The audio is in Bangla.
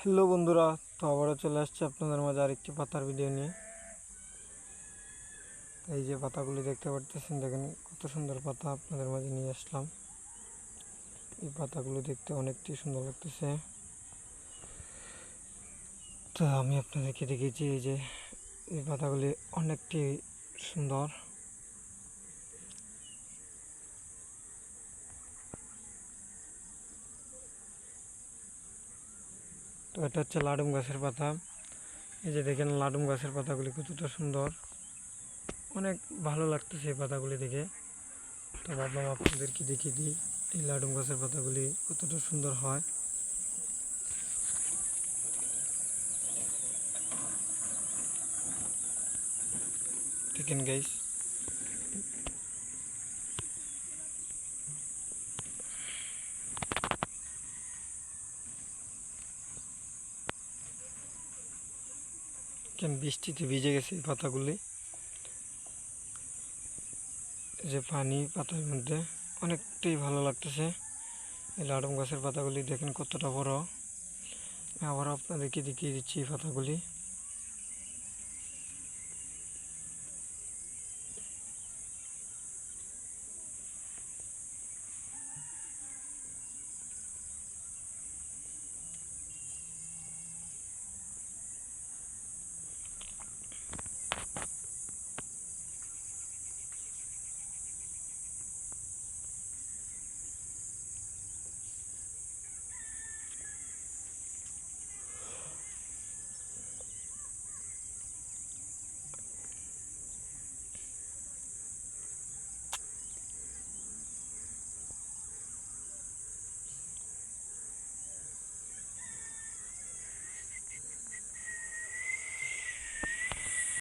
হ্যালো বন্ধুরা, তো আবারও চলে আসছে আপনাদের মাঝে আরেকটি পাতার ভিডিও নিয়ে। এই যে পাতাগুলি দেখতে পারতেছেন, দেখেন কত সুন্দর পাতা আপনাদের মাঝে নিয়ে আসলাম। এই পাতাগুলো দেখতে অনেকটাই সুন্দর লাগতেছে। তো আমি আপনাদেরকে দেখেছি এই যে এই পাতাগুলি অনেকটি সুন্দর। তো এটা হচ্ছে লাডুম গাছের পাতা। এই যে দেখেন লাডুম গাছের পাতাগুলি কতটা সুন্দর, অনেক ভালো লাগতেছে এই পাতাগুলি দেখে। তো ভাবলাম আপনাদেরকে দেখিয়ে দিই এই লাডুম গাছের পাতাগুলি কতটা সুন্দর হয়। দেখেন গাইস, কেন বৃষ্টিতে ভিজে গেছে এই পাতাগুলি। এই যে পানি পাতার মধ্যে অনেকটাই ভালো লাগতেছে। এই লাডুম গাছের পাতাগুলি দেখেন কতটা বড়। আবার আপনাদেরকে দেখিয়ে দিচ্ছি এই পাতাগুলি।